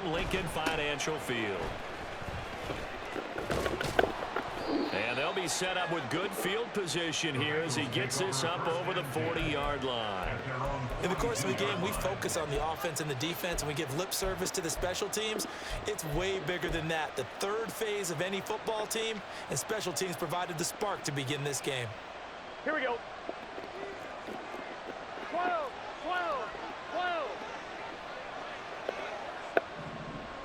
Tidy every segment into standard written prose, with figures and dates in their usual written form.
from Lincoln Financial Field. And they'll be set up with good field position here as he gets this up over the 40-yard line. In the course of the game, we focus on the offense and the defense, and we give lip service to the special teams. It's way bigger than that. The third phase of any football team, and special teams provided the spark to begin this game. Here we go. 12, 12, 12.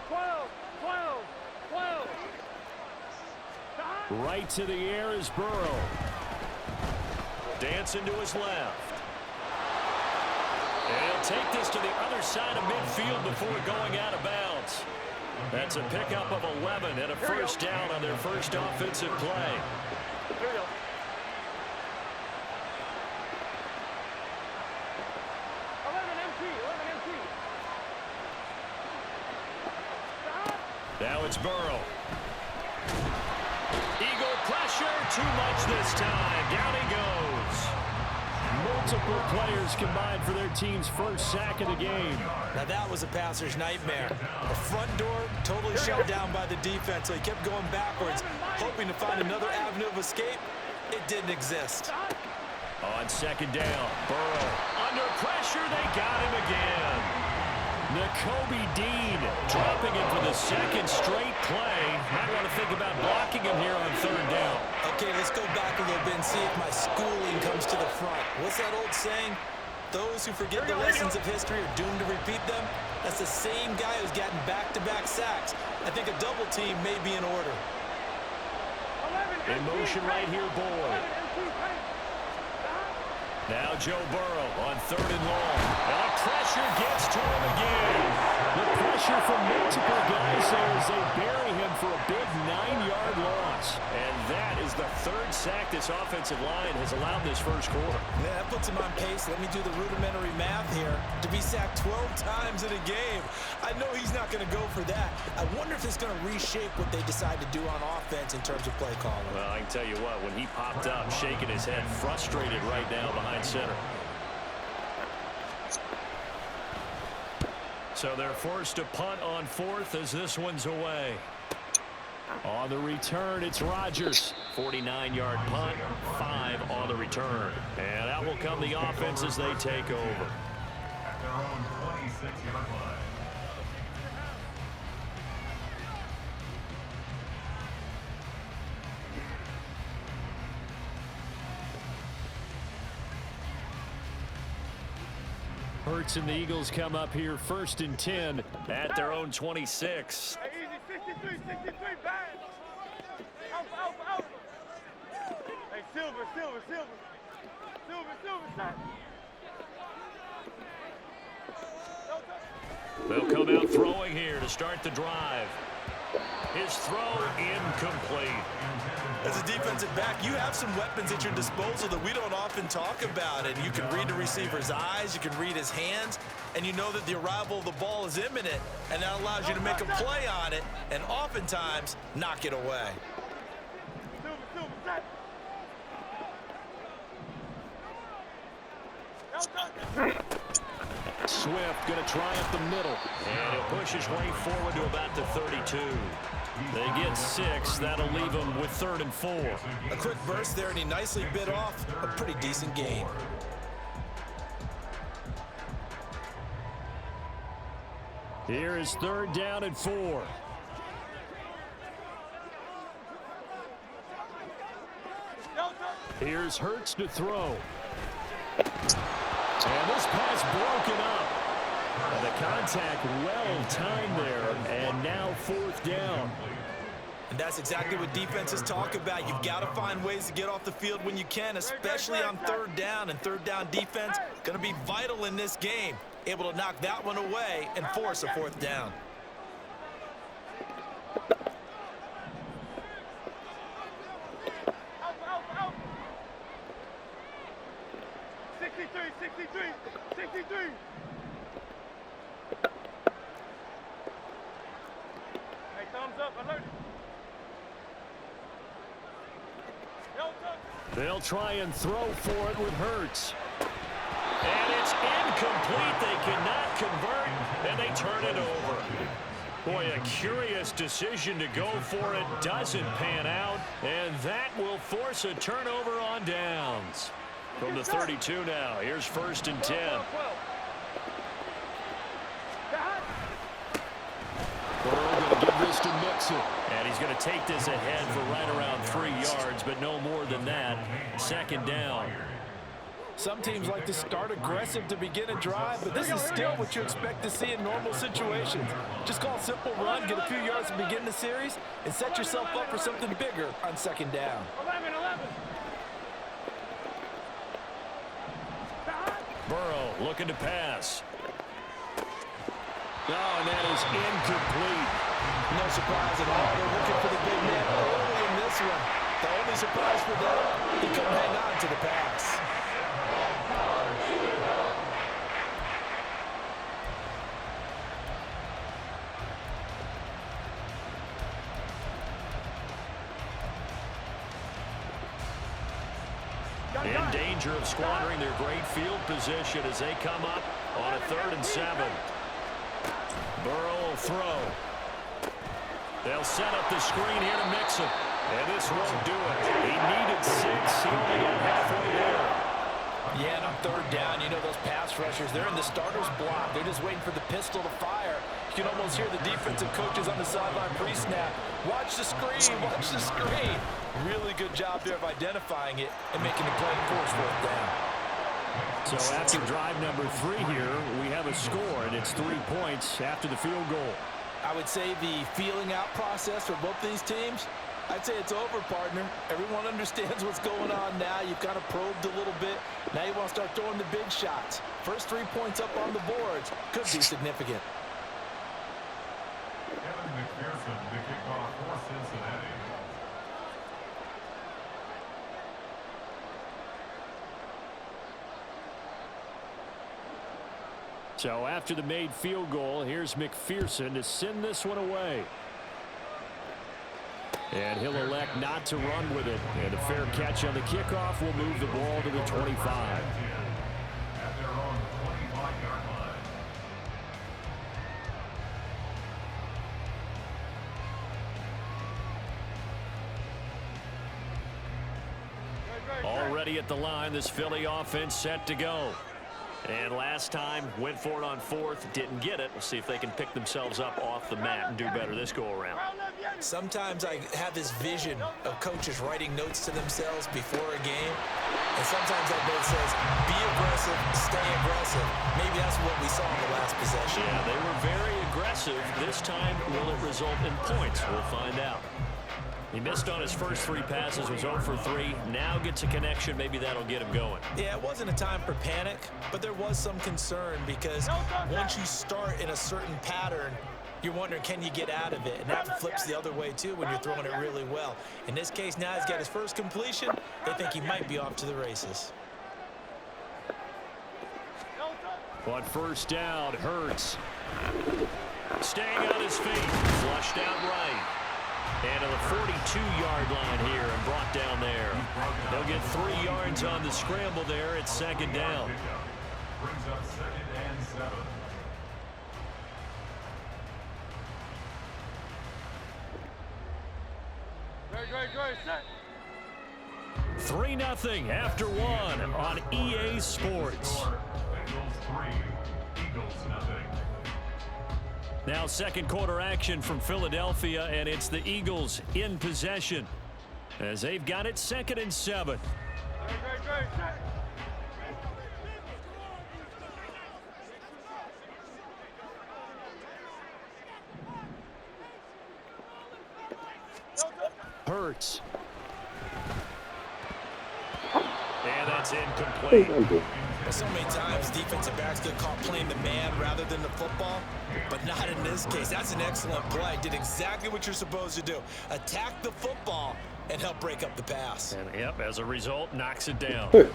12, 12, 12. Right to the air is Burrow. Dancing to his left. And he'll take this to the other side of midfield before going out of bounds. That's a pickup of 11 and a first down on their first offensive play. Here we go. Now it's Burrow. Eagle pressure, too much this time. Down he goes. Multiple players combined for their team's first sack of the game. Now that was a passer's nightmare. The front door totally shut down by the defense, so he kept going backwards, hoping to find another avenue of escape. It didn't exist. On second down, Burrow under pressure. They got him again. Nakobe Dean dropping it for the second straight play. Might want to think about blocking him here on third down. Okay, let's go back a little bit and see if my schooling comes to the front. What's that old saying? Those who forget the lessons of history are doomed to repeat them. That's the same guy who's gotten back-to-back sacks. I think a double team may be in order. In motion right here, Boyd. Now Joe Burrow on third and long. And the pressure gets to him again. The pressure from multiple guys there as they bury him for a big 9-yard loss. And that is the third sack this offensive line has allowed this first quarter. Yeah, that puts him on pace. Let me do the rudimentary math here. To be sacked 12 times in a game, I know he's not going to go for that. I wonder if it's going to reshape what they decide to do on offense in terms of play calling. Well, I can tell you what, when he popped up, shaking his head, frustrated right now behind center. So they're forced to punt on fourth as this one's away. On the return, it's Rodgers. 49-yard punt, 5 on the return. And out will come the offense as they take over. At their own 26-yard line. Hurts and the Eagles come up here first and 10 at their own 26. Hey, easy, 63, 63, bang. Out. Hey, Silver, shot. They'll come out throwing here to start the drive. His throw incomplete. As a defensive back, you have some weapons at your disposal that we don't often talk about. And you can read the receiver's eyes, you can read his hands, and you know that the arrival of the ball is imminent, and that allows you to make a play on it and oftentimes knock it away. Silver, shot. Swift going to try up the middle. And he'll push his way forward to about the 32. They get 6. That'll leave them with 3rd and 4. A quick burst there, and he nicely bit off a pretty decent gain. Here is 3rd down and 4. Here's Hurts to throw. And this pass broken up. And the contact well timed there, and now 4th down. And that's exactly what defenses talk about. You've got to find ways to get off the field when you can, especially on 3rd down. And 3rd down defense going to be vital in this game. Able to knock that one away and force a 4th down. Out. 63. Hey, thumbs up, alert. They'll try and throw for it with Hurts. And it's incomplete. They cannot convert, and they turn it over. Boy, a curious decision to go for it. Doesn't pan out. And that will force a turnover on downs. From the 32 now. Here's 1st and 10. Burrow going to give this to Mixon. And he's going to take this ahead for right around 3 yards, but no more than that. 2nd down. Some teams like to start aggressive to begin a drive, but this is still what you expect to see in normal situations. Just call a simple run, get a few yards to begin the series, and set yourself up for something bigger on 2nd down. 11. Burrow looking to pass. Oh, and that is incomplete. No surprise at all. They're looking for the big man early in this one. The only surprise for them, he couldn't hang on to the pass. In danger of squandering their great field position as they come up on a 3rd and 7. Burrow will throw. They'll set up the screen here to Mixon. And this won't do it. He needed 6. He only got halfway there. Yeah, and on 3rd down, you know those pass rushers, they're in the starter's block. They're just waiting for the pistol to fire. You can almost hear the defensive coaches on the sideline pre-snap. Watch the screen, watch the screen. Really good job there of identifying it and making the play force 4th down. So after drive number 3 here, we have a score, and it's 3 points after the field goal. I would say the feeling out process for both these teams, I'd say it's over, partner. Everyone understands what's going on now. You've kind of probed a little bit. Now you want to start throwing the big shots. First 3 points up on the boards could be significant. Kevin McPherson to kick off for Cincinnati. So after the made field goal, here's McPherson to send this one away. And he'll elect not to run with it. And a fair catch on the kickoff will move the ball to the 25. At their own 25-yard line. 'Already at the line, this Philly offense set to go. And last time, went for it on 4th, didn't get it. We'll see if they can pick themselves up off the mat and do better this go-around. Sometimes I have this vision of coaches writing notes to themselves before a game. And sometimes that note says, be aggressive, stay aggressive. Maybe that's what we saw in the last possession. Yeah, they were very aggressive. This time, will it result in points? We'll find out. He missed on his first 3 passes, was 0 for 3. Now gets a connection. Maybe that'll get him going. Yeah, it wasn't a time for panic, but there was some concern because once you start in a certain pattern, you're wondering, can you get out of it? And that flips the other way, too, when you're throwing it really well. In this case, now he's got his first completion. They think he might be off to the races. On 1st down, Hurts. Staying on his feet. Flushed out right. And to the 42-yard line here and brought down there. They'll get 3 yards on the scramble there. It's 2nd down. Brings up 2nd and 7. Great, set. 3-0 after 1 on EA Sports. Bengals 3, Eagles 0. Now 2nd quarter action from Philadelphia, and it's the Eagles in possession as they've got it 2nd and 7. Great, set. Hurts. And that's incomplete. So many times defensive backs get caught playing the man rather than the football, but not in this case. That's an excellent play. Did exactly what you're supposed to do. Attack the football and help break up the pass. And yep, as a result, knocks it down. They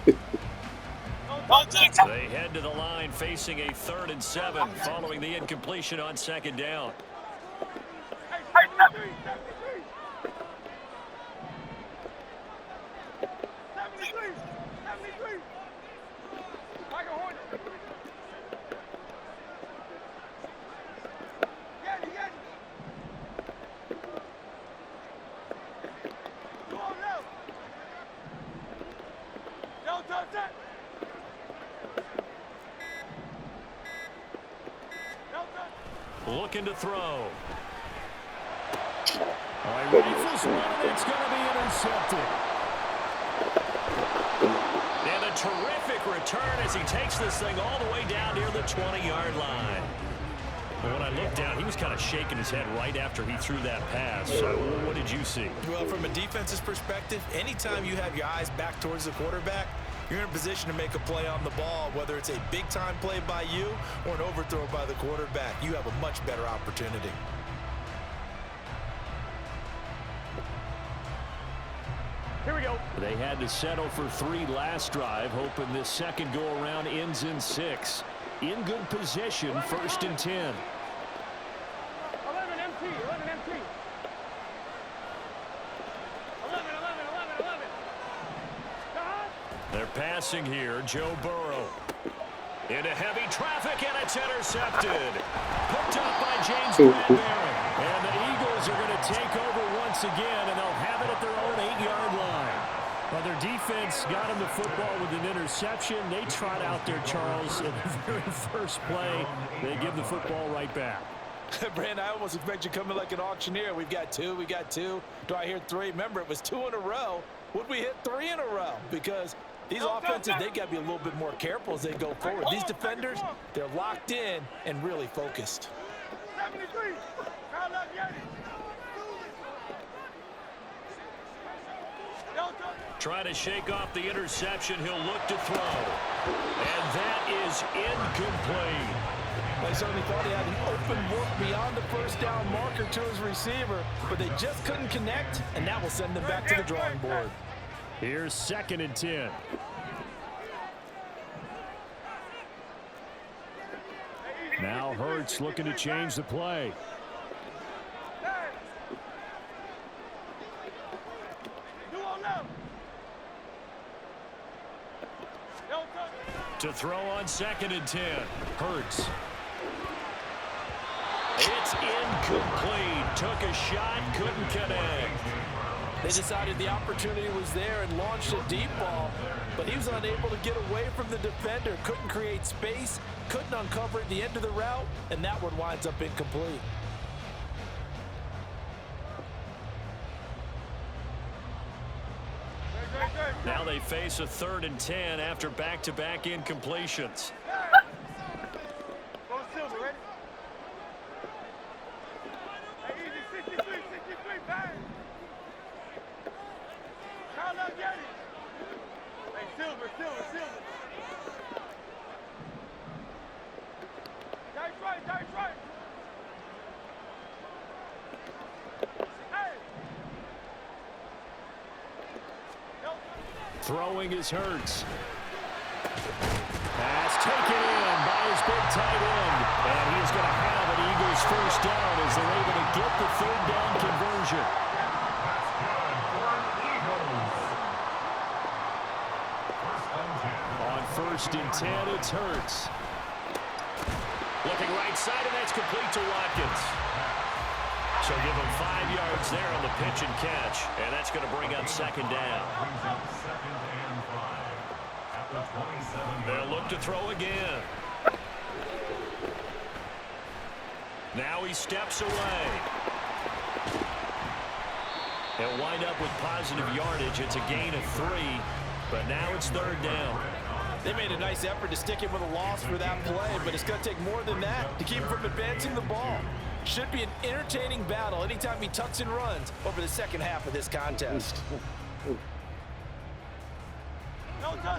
head to the line facing a 3rd and 7 following the incompletion on 2nd down. Looking to throw. Rifles one, and it's going to be intercepted. And a terrific return as he takes this thing all the way down near the 20-yard line. When I looked down, he was kind of shaking his head right after he threw that pass. So what did you see? Well, from a defense's perspective, anytime you have your eyes back towards the quarterback, you're in a position to make a play on the ball, whether it's a big-time play by you or an overthrow by the quarterback. You have a much better opportunity. Here we go. They had to settle for 3 last drive, hoping this second go-around ends in 6. In good position, 1st and 10. 11 MT, 11 MT. 11. They're passing here. Joe Burrow. Into heavy traffic, and it's intercepted. Picked up by James Bradbury. And the Eagles are going to take over once again, and they'll have it at their own 8-yard line. Well, their defense got him the football with an interception. They trot out there, Charles, in the very first play. They give the football right back. Brand, I almost expect you coming like an auctioneer. We've got 2, we got 2. Do I hear 3? Remember, it was 2 in a row. Would we hit 3 in a row? Because these offenses, they got to be a little bit more careful as they go forward. These defenders, they're locked in and really focused. 73. Trying to shake off the interception. He'll look to throw. And that is incomplete. They certainly thought he had an open look beyond the first down marker to his receiver, but they just couldn't connect, and that will send them back to the drawing board. Here's 2nd and 10. Now Hurts looking to change the play. To throw on 2nd and 10. Hurts. It's incomplete. Took a shot, couldn't connect. They decided the opportunity was there and launched a deep ball, but he was unable to get away from the defender. Couldn't create space, couldn't uncover at the end of the route, and that one winds up incomplete. Now they face a 3rd and 10 after back-to-back incompletions. Go Silver, ready? Hey, easy, 63, bang. Count up, get it. Hey, Silver. Dice right. Hey. Throwing is Hurts. Pass taken in by his big tight end. And he is going to have an Eagles first down as they're able to get the 3rd down conversion. On 1st and 10, it's Hurts. Looking right side, and that's complete to Watkins. So give him 5 yards there on the pitch and catch, and that's going to bring up 2nd down. They'll look to throw again. Now he steps away. They'll wind up with positive yardage. It's a gain of 3, but now it's 3rd down. They made a nice effort to stick him with a loss for that play, but it's going to take more than that to keep him from advancing the ball. Should be an entertaining battle anytime he tucks and runs over the second half of this contest.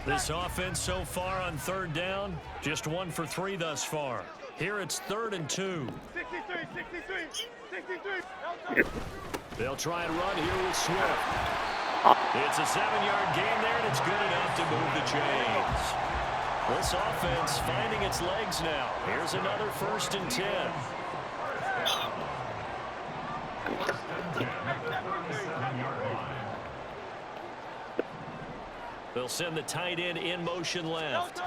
This offense so far on 3rd down, just 1 for 3 thus far. Here it's 3rd and 2. 63. They'll try and run here with Swift. It's a 7-yard gain there, and it's good enough to move the chains. This offense finding its legs now. Here's another 1st and 10. They'll send the tight end in motion left.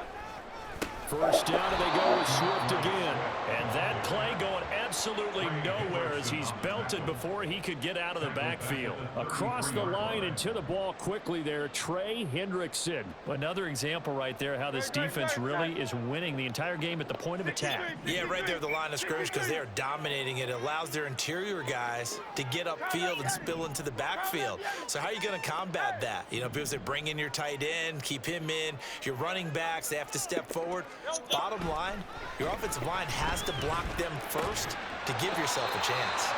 First down, and they go with Swift again. And that play going absolutely nowhere as he's belted before he could get out of the backfield. Across the line and to the ball quickly there, Trey Hendrickson. Another example right there how this defense really is winning the entire game at the point of attack. Yeah, right there at the line of scrimmage because they are dominating. It allows their interior guys to get upfield and spill into the backfield. So how are you going to combat that? You know, because they bring in your tight end, keep him in. Your running backs, they have to step forward. Bottom line, your offensive line has to block them first to give yourself a chance.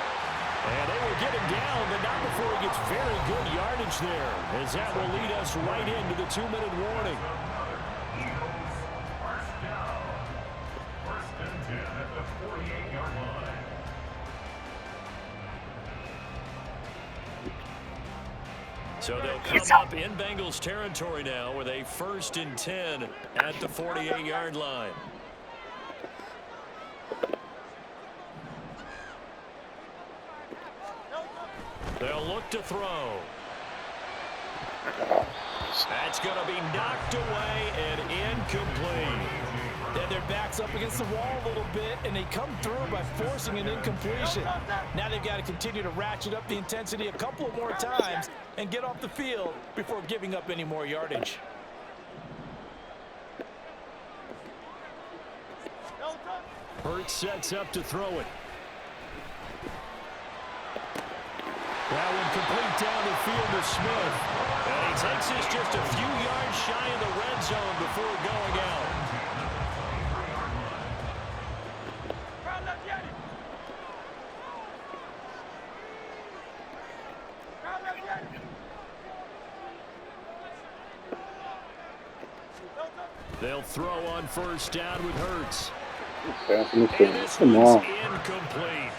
And they will get him down, but not before he gets very good yardage there, as that will lead us right into the 2-minute warning. Eagles, first down. First and 10 at the 48-yard line. So they'll come up in Bengals territory now with a 1st and 10 at the 48-yard line. They'll look to throw. That's going to be knocked away and incomplete. And their back's up against the wall a little bit, and they come through by forcing an incompletion. Now they've got to continue to ratchet up the intensity a couple of more times and get off the field before giving up any more yardage. Hurts sets up to throw it. That one complete down the field to Smith. And he takes this just a few yards shy of the red zone before going out. They'll throw on 1st down with Hurts. And this one's incomplete.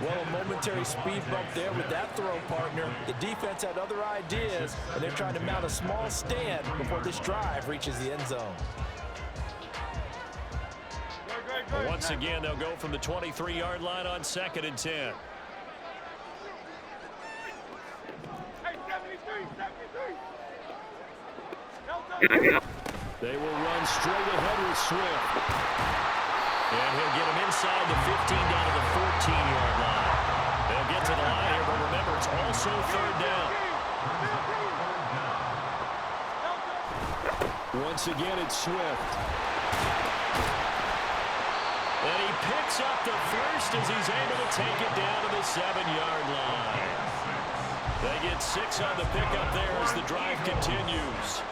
Well, a momentary speed bump there with that throw, partner. The defense had other ideas, and they're trying to mount a small stand before this drive reaches the end zone. Once again, they'll go from the 23-yard line on 2nd and 10. Hey, 73. They will run straight ahead with Swift. And he'll get him inside the 15 down to the 14-yard line. They'll get to the line here, but remember, it's also 3rd down. Once again, it's Swift. And he picks up the 1st as he's able to take it down to the 7-yard line. They get 6 on the pickup there as the drive continues.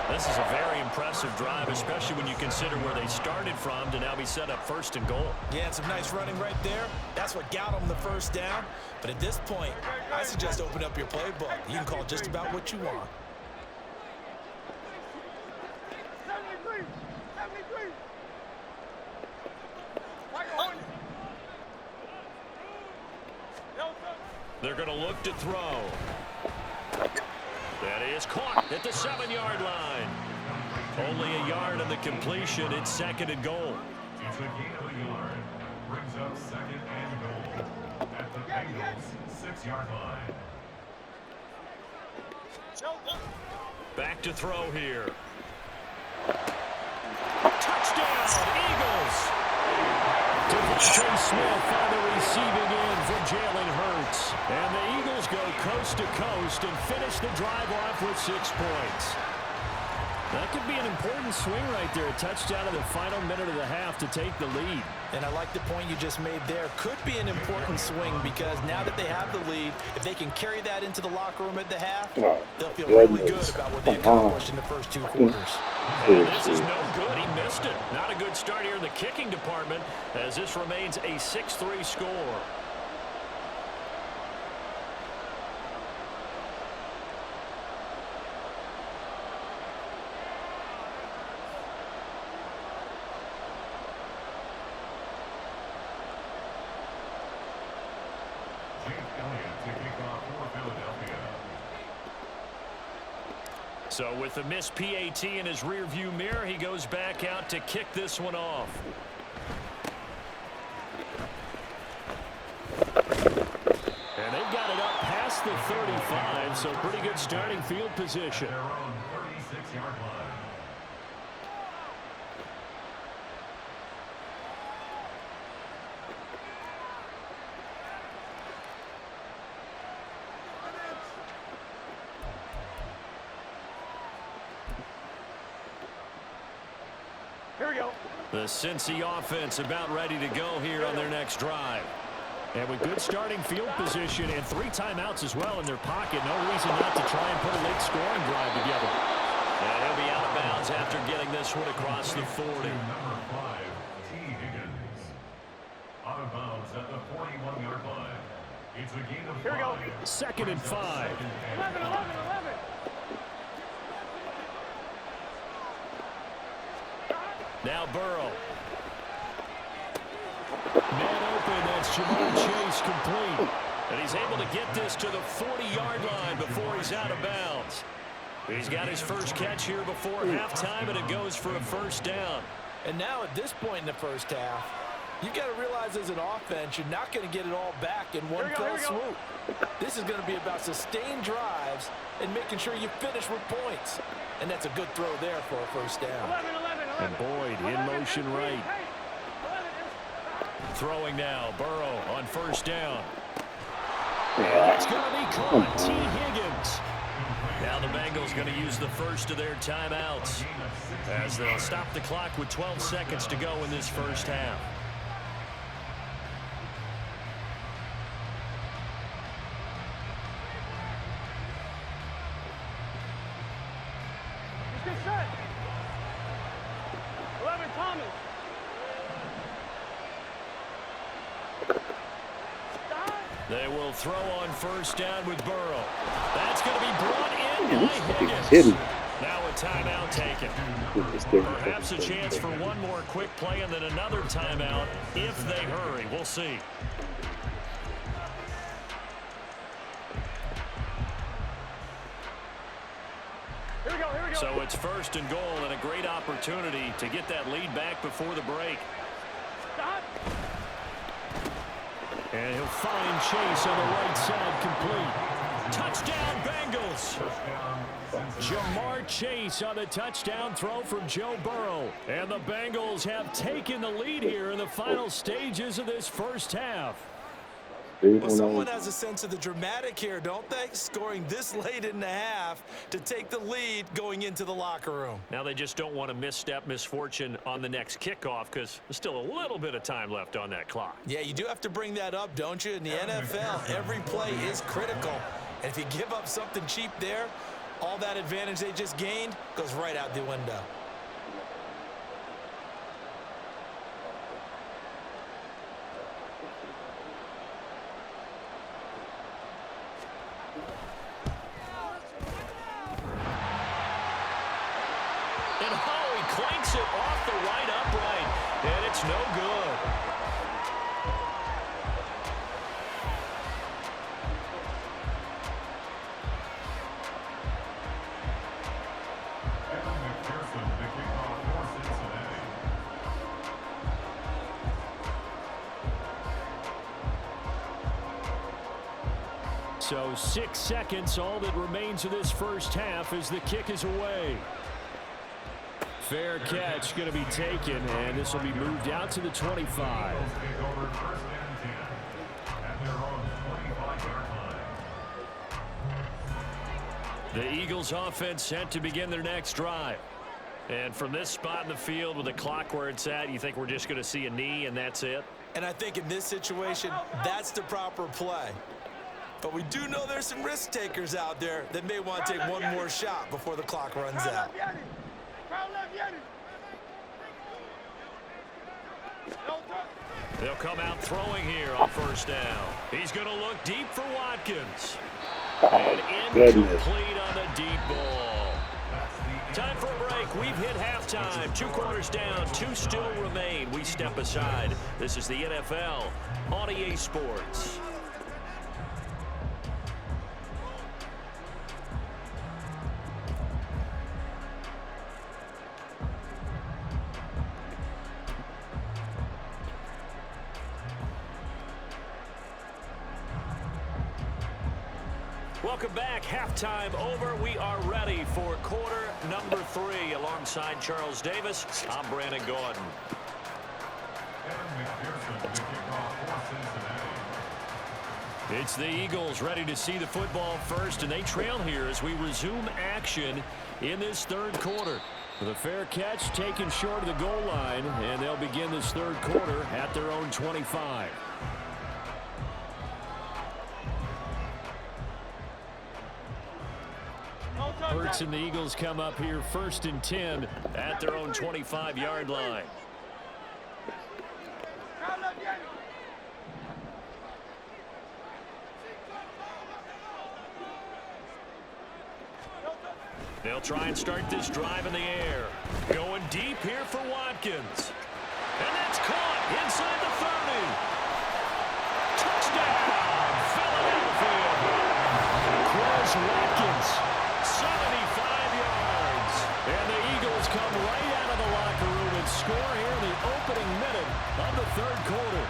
This is a very impressive drive, especially when you consider where they started from to now be set up 1st and goal. Yeah, and some nice running right there. That's what got them the 1st down. But at this point, I suggest open up your playbook. You can call just about what you want. 73. They're going to look to throw. That is caught at the 7-yard line. Only a yard on the completion. It's 2nd and goal. It's a gain of a yard. Brings up 2nd and goal at the Bengals 6-yard line. Back to throw here. Touchdown, Eagles! Devontae Smith on the receiving end for Jalen Hurts. And the Eagles go coast to coast and finish the drive off with 6 points. That could be an important swing right there. A touchdown in the final minute of the half to take the lead. And I like the point you just made there. Could be an important swing because now that they have the lead, if they can carry that into the locker room at the half, they'll feel really good about what they accomplished in the first 2 quarters. And this is no good. He missed it. Not a good start here in the kicking department as this remains a 6-3 score. So with the missed PAT in his rearview mirror, he goes back out to kick this one off. And they've got it up past the 35, so pretty good starting field position. Their own 36-yard line. go. The Cincy offense about ready to go here on their next drive. And with good starting field position and 3 timeouts as well in their pocket, no reason not to try and put a late scoring drive together. And he'll be out of bounds after getting this one across the 40. Number 5, T. Higgins. Out of bounds at the 41-yard line. It's a gain of 5. Here we go. 2nd and 5. 11. Now Burrow. Man open, that's Jamar Chase complete. And he's able to get this to the 40-yard line before he's out of bounds. He's got his first catch here before halftime, and it goes for a first down. And now at this point in the first half, you've got to realize as an offense, you're not going to get it all back in one fell swoop. This is going to be about sustained drives and making sure you finish with points. And that's a good throw there for a first down. 11. And Boyd in motion right. Throwing now, Burrow on first down. And that's going to be caught. T. Higgins. Now the Bengals going to use the first of their timeouts as they'll stop the clock with 12 seconds to go in this first half. Get set. 11, Thomas. They will throw on first down with Burrow. That's going to be brought in by Higgins. Now a timeout taken. Perhaps a chance for one more quick play and then another timeout if they hurry. We'll see. Here we go. So it's 1st and goal and a great opportunity to get that lead back before the break. Stop. And he'll find Chase on the right side complete. Touchdown Bengals. Jamar Chase on the touchdown throw from Joe Burrow. And the Bengals have taken the lead here in the final stages of this first half. Well, someone has a sense of the dramatic here, don't they? Scoring this late in the half to take the lead going into the locker room. Now they just don't want to misstep misfortune on the next kickoff because there's still a little bit of time left on that clock. Yeah, you do have to bring that up, don't you? In the NFL, every play is critical. And if you give up something cheap there, all that advantage they just gained goes right out the window. Clanks it off the right upright, and it's no good. So 6 seconds, all that remains of this first half as the kick is away. Fair catch going to be taken, and this will be moved out to the 25. The Eagles offense set to begin their next drive. And from this spot in the field with the clock where it's at, you think we're just going to see a knee and that's it? And I think in this situation, that's the proper play. But we do know there's some risk takers out there that may want to take one more shot before the clock runs out. They'll come out throwing here on first down. He's going to look deep for Watkins. And incomplete on the deep ball. Time for a break. We've hit halftime. 2 quarters down. 2 still remain. We step aside. This is the NFL on EA Sports. Welcome back. Halftime over. We are ready for quarter number 3. Alongside Charles Davis, I'm Brandon Gordon. It's the Eagles ready to see the football first, and they trail here as we resume action in this third quarter. The fair catch taken short of the goal line, and they'll begin this third quarter at their own 25. Hurts and the Eagles come up here 1st and 10 at their own 25-yard line. They'll try and start this drive in the air. Going deep here for Watkins. And that's caught inside the 30. Touchdown, Philadelphia. Chris Watkins, 75 yards. And the Eagles come right out of the locker room and score here in the opening minute of the third quarter.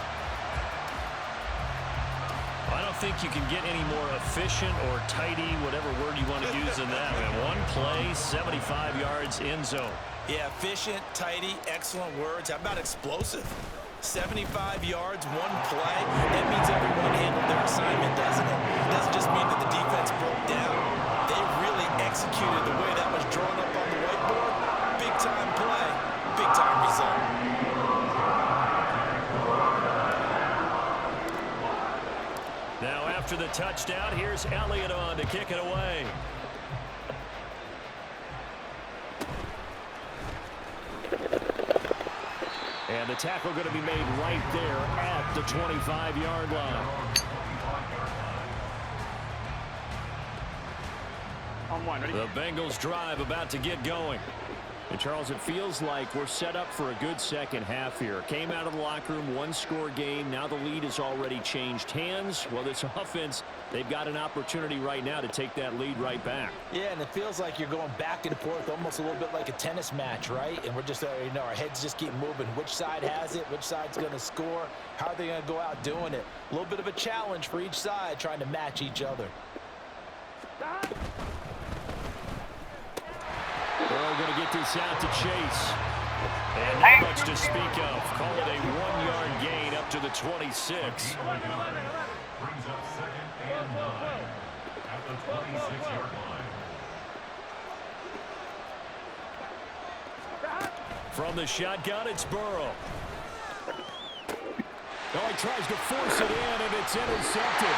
I don't think you can get any more efficient or tidy, whatever word you want to use in that. One play, 75 yards, end zone. Yeah, efficient, tidy, excellent words. How about explosive? 75 yards, one play. That means everyone handled their assignment, doesn't it? It doesn't just mean that the defense broke down. They really executed the way that was drawn up on the whiteboard. Big-time play, big-time result. Now after the touchdown, here's Elliott on to kick it away. And the tackle going to be made right there at the 25-yard line. The Bengals drive about to get going. And Charles, it feels like we're set up for a good second half here. Came out of the locker room, one-score game. Now the lead has already changed hands. Well, this offense, they've got an opportunity right now to take that lead right back. Yeah, and it feels like you're going back and forth, almost a little bit like a tennis match, right? And we're just, our heads just keep moving. Which side has it? Which side's going to score? How are they going to go out doing it? A little bit of a challenge for each side, trying to match each other. They're going to get this out to Chase. And not much to speak of. Call it a 1-yard gain up to the 26. Brings up 2nd and 9 at the 26-yard line. From the shotgun, it's Burrow. Oh, he tries to force it in, and it's intercepted.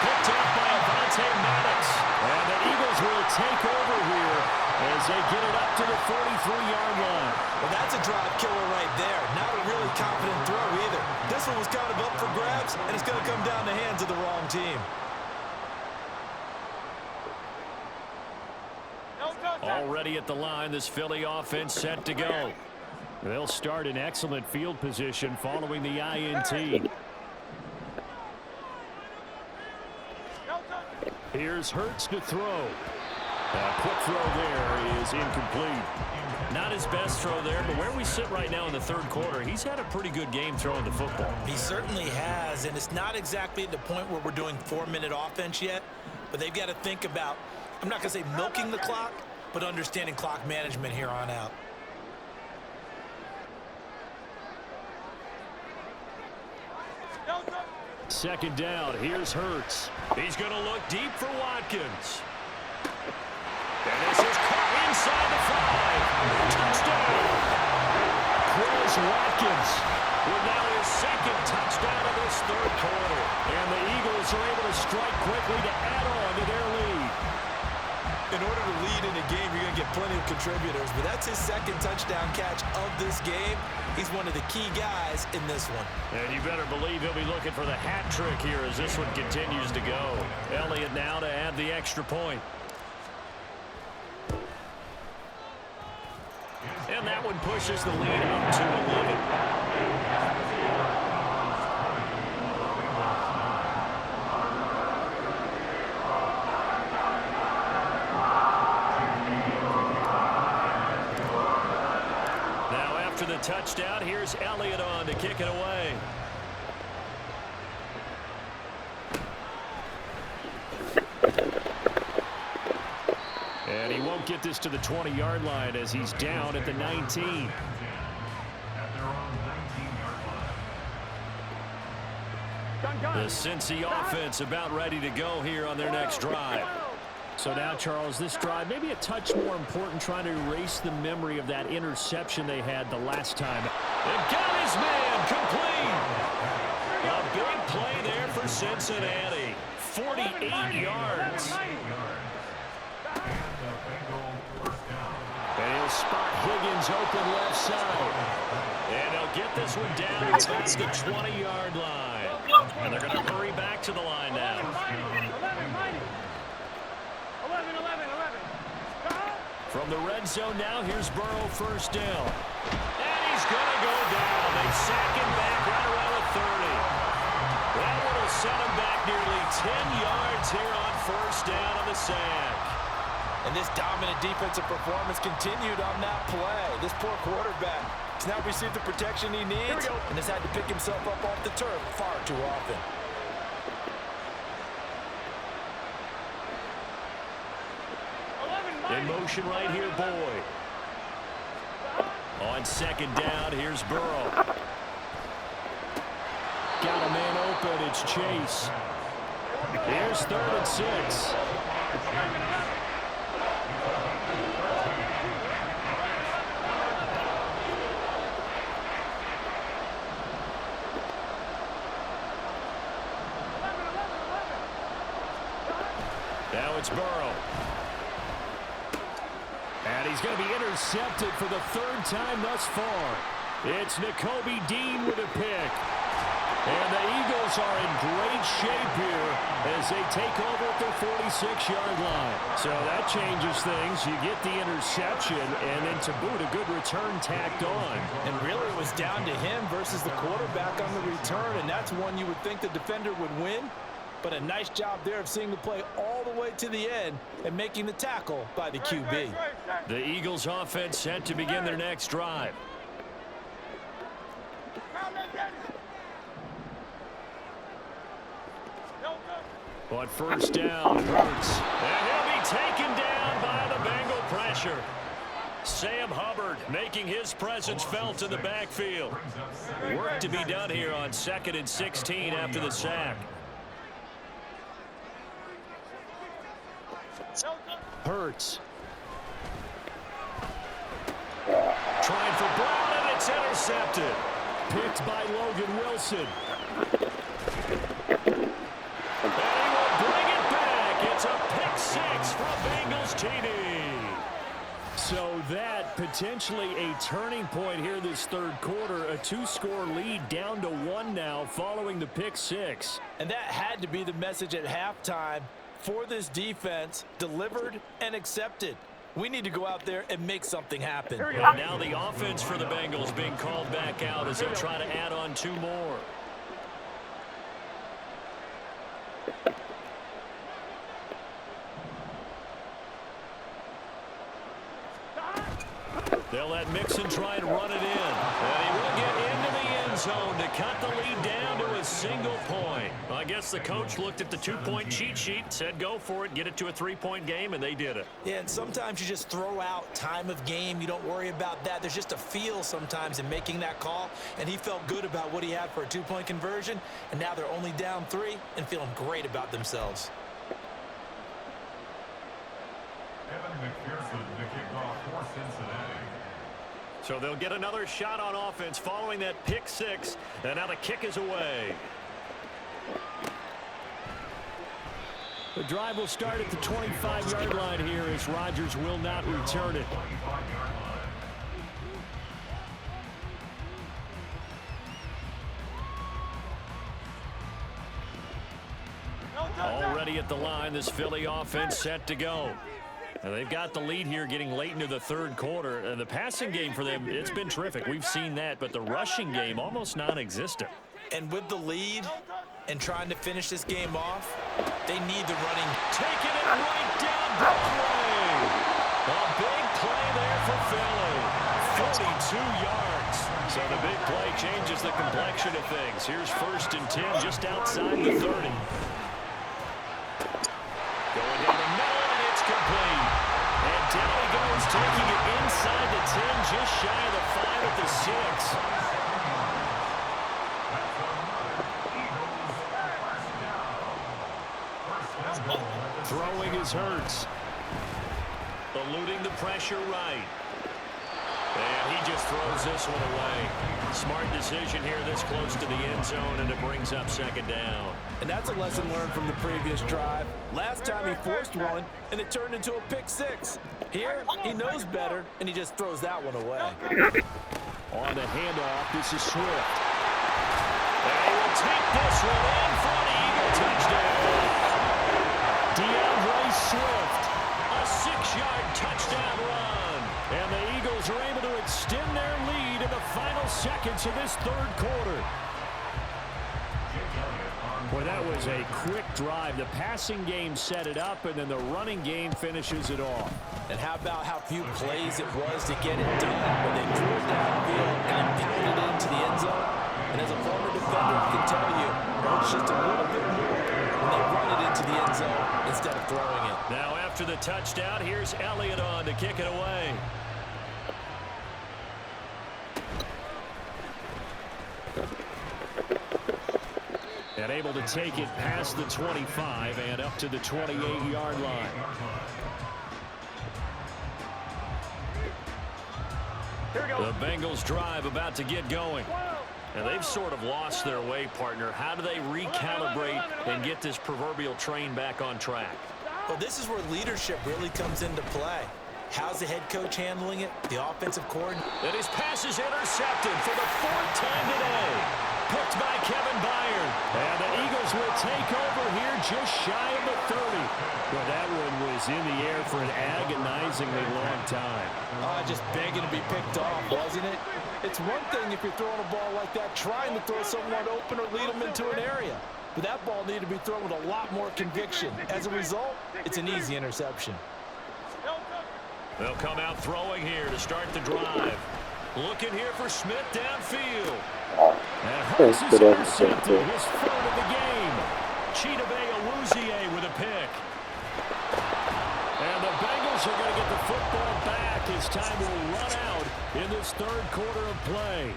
Picked up by Avonte Maddox. And the Eagles will take over here as they get it up to the 43-yard line. Well, that's a drive killer right there. Not a really confident throw either. This one was kind of up for grabs, and it's going to come down the hands of the wrong team. Already at the line, this Philly offense set to go. They'll start in excellent field position following the INT. Here's Hurts to throw. A quick throw there is incomplete. Not his best throw there, but where we sit right now in the third quarter, he's had a pretty good game throwing the football. He certainly has, and it's not exactly at the point where we're doing 4-minute offense yet, but they've got to think about, I'm not going to say milking the clock, but understanding clock management here on out. Second down, here's Hurts. He's going to look deep for Watkins. And this is caught inside the 5. Touchdown! Chris Watkins with now his second touchdown of this third quarter. And the Eagles are able to strike quickly to add on to their lead. In order to lead in a game, you're going to get plenty of contributors, but that's his second touchdown catch of this game. He's one of the key guys in this one. And you better believe he'll be looking for the hat trick here as this one continues to go. Elliott now to add the extra point. And that one pushes the lead up to 11. After the touchdown, here's Elliott on to kick it away. And he won't get this to the 20-yard line as he's down at the 19. The Cincy offense about ready to go here on their next drive. So now, Charles, this drive maybe a touch more important, trying to erase the memory of that interception they had the last time. And got his man complete. A big play there for Cincinnati. 48 yards. And he'll spot Higgins open left side. And he'll get this one down at the 20-yard line. And they're going to hurry back to the line now. 11. From the red zone now, here's Burrow first down. And he's going to go down. They sack him back right around the 30. That one will set him back nearly 10 yards here on first down on the sack. And this dominant defensive performance continued on that play. This poor quarterback has now received the protection he needs and has had to pick himself up off the turf far too often. In motion right here, Boyd. On second down, here's Burrow. Got a man open, it's Chase. Here's 3rd and 6. Now it's Burrow. And he's going to be intercepted for the 3rd time thus far. It's Nakobe Dean with a pick. And the Eagles are in great shape here as they take over at their 46-yard line. So that changes things. You get the interception, and then to boot, a good return tacked on. And really it was down to him versus the quarterback on the return, and that's one you would think the defender would win. But a nice job there of seeing the play all the way to the end and making the tackle by the QB. The Eagles offense set to begin their next drive. On first down, Hurts. And he'll be taken down by the Bengal pressure. Sam Hubbard making his presence felt in the backfield. Work to be done here on 2nd and 16 after the sack. Hurts. Trying for Brown, and it's intercepted. Picked by Logan Wilson. And he will bring it back. It's a pick 6 from Bengals TD. So that potentially a turning point here this 3rd quarter. A 2-score lead down to 1 now following the pick 6. And that had to be the message at halftime for this defense, delivered and accepted. We need to go out there and make something happen. And now the offense for the Bengals being called back out as they try to add on 2 more. They'll let Mixon try and run it in. And he will get into the end zone to cut the lead down to a single point. I guess the coach looked at the 2-point cheat sheet, said go for it, get it to a 3-point game, and they did it. Yeah, and sometimes you just throw out time of game. You don't worry about that. There's just a feel sometimes in making that call, and he felt good about what he had for a 2-point conversion, and now they're only down 3 and feeling great about themselves. Evan McPherson, the kickoff for Cincinnati. So they'll get another shot on offense following that pick 6, and now the kick is away. The drive will start at the 25-yard line here as Rodgers will not return it. Already at the line, this Philly offense set to go. And they've got the lead here getting late into the 3rd quarter. And the passing game for them, it's been terrific. We've seen that, but the rushing game almost non-existent. And with the lead and trying to finish this game off, they need the running. Taking it right down Broadway. A big play there for Philly. 42 yards. So the big play changes the complexion of things. Here's 1st and 10 just outside the 30. Going down the middle, and it's complete. And down he goes, taking it inside the 10, just shy of the 5 at the 6. Throwing is Hurts. Eluding the pressure right. And he just throws this one away. Smart decision here this close to the end zone, and it brings up second down. And that's a lesson learned from the previous drive. Last time he forced one, and it turned into a pick six. Here, he knows better, and he just throws that one away. On the handoff, this is Swift. And he will take this one in for an Eagle touchdown. DeAndre Swift, a 6-yard touchdown run. And the Eagles are able to extend their lead in the final seconds of this third quarter. Boy, that was a quick drive. The passing game set it up, and then the running game finishes it off. And how about how few plays it was to get it done when they drew it downfield and then pounded it into the end zone? And as a former defender, I can tell you, it's just a little bit more when they run it into the end zone instead of throwing it. Now after the touchdown, here's Elliott on to kick it away. And able to take it past the 25 and up to the 28-yard line. The Bengals drive about to get going. And they've sort of lost their way, partner. How do they recalibrate and get this proverbial train back on track? Well, this is where leadership really comes into play. How's the head coach handling it? The offensive coordinator. And his pass is intercepted for the 4th time today. Picked by Kevin Byard. And the Eagles will take over here just shy of the 30. Well, that one was in the air for an agonizingly long time. Just begging to be picked off, wasn't it? It's one thing if you're throwing a ball like that, trying to throw someone open or lead them into an area. But that ball needed to be thrown with a lot more conviction. As a result, it's an easy interception. They'll come out throwing here to start the drive. Looking here for Smith downfield. And Hurts is intercepted, his 3rd of the game. Chidobe Awuzie with a pick. And the Bengals are going to get the football back as time will run out in this third quarter of play.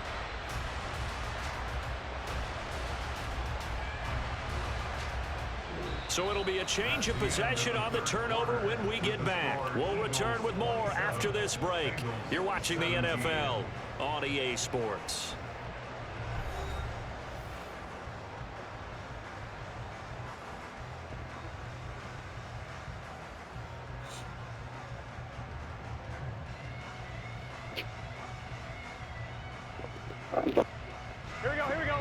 So it'll be a change of possession on the turnover when we get back. We'll return with more after this break. You're watching the NFL on EA Sports. Here we go, here we go.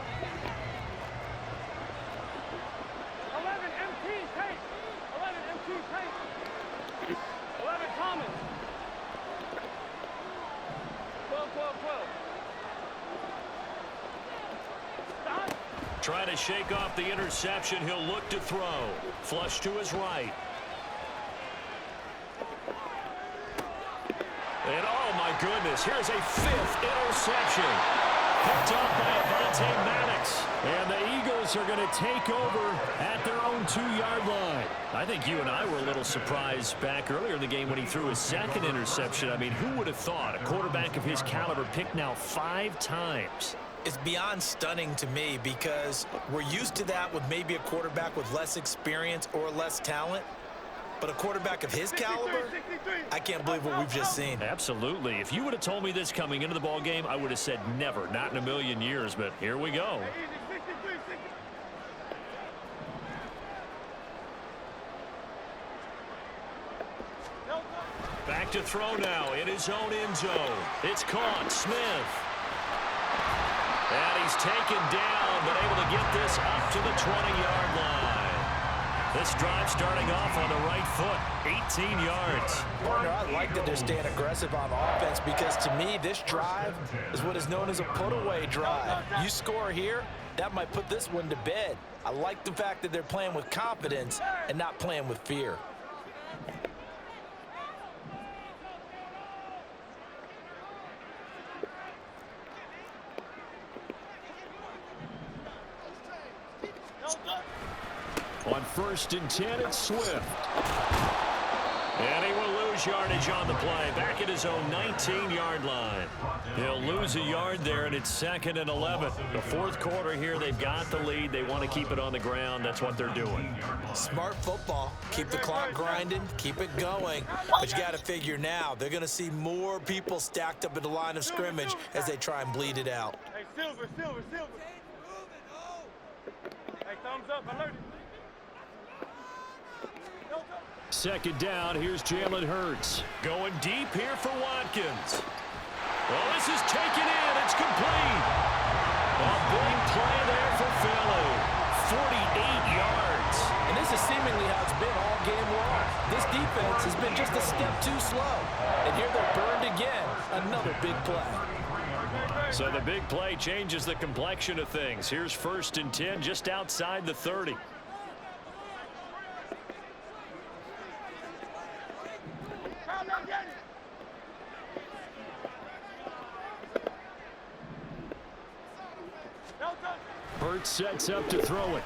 11 MT tape. 11 MT tape. 11 common. 12, 12, 12. Stop. Trying to shake off the interception. He'll look to throw. Flush to his right. And oh my goodness, here's a 5th interception. Picked up by Avonte Maddox. And the Eagles are going to take over at their own 2-yard line. I think you and I were a little surprised back earlier in the game when he threw his 2nd interception. I mean, who would have thought a quarterback of his caliber picked now 5 times? It's beyond stunning to me because we're used to that with maybe a quarterback with less experience or less talent. But a quarterback of his caliber, I can't believe what we've just seen. Absolutely. If you would have told me this coming into the ball game, I would have said never, not in a million years. But here we go. Back to throw now in his own end zone. It's caught. Smith. And he's taken down, but able to get this up to the 20-yard line. This drive starting off on the right foot, 18 yards. Partner, I like that they're staying aggressive on offense because to me, this drive is what is known as a put-away drive. You score here, that might put this one to bed. I like the fact that they're playing with confidence and not playing with fear. On 1st and 10, it's Swift. And he will lose yardage on the play, back at his own 19-yard line. He'll lose a yard there, and it's 2nd and 11. The fourth quarter here, they've got the lead. They want to keep it on the ground. That's what they're doing. Smart football. Keep the clock grinding, keep it going. But you got to figure now, they're going to see more people stacked up at the line of scrimmage as they try and bleed it out. Hey, Silver. Hey, thumbs up, alert. 2nd down, here's Jalen Hurts. Going deep here for Watkins. Well, this is taken in. It's complete. A big play there for Philly. 48 yards. And this is seemingly how it's been all game long. This defense has been just a step too slow. And here they're burned again. Another big play. So the big play changes the complexion of things. Here's 1st and 10 just outside the 30. Hurts sets up to throw it.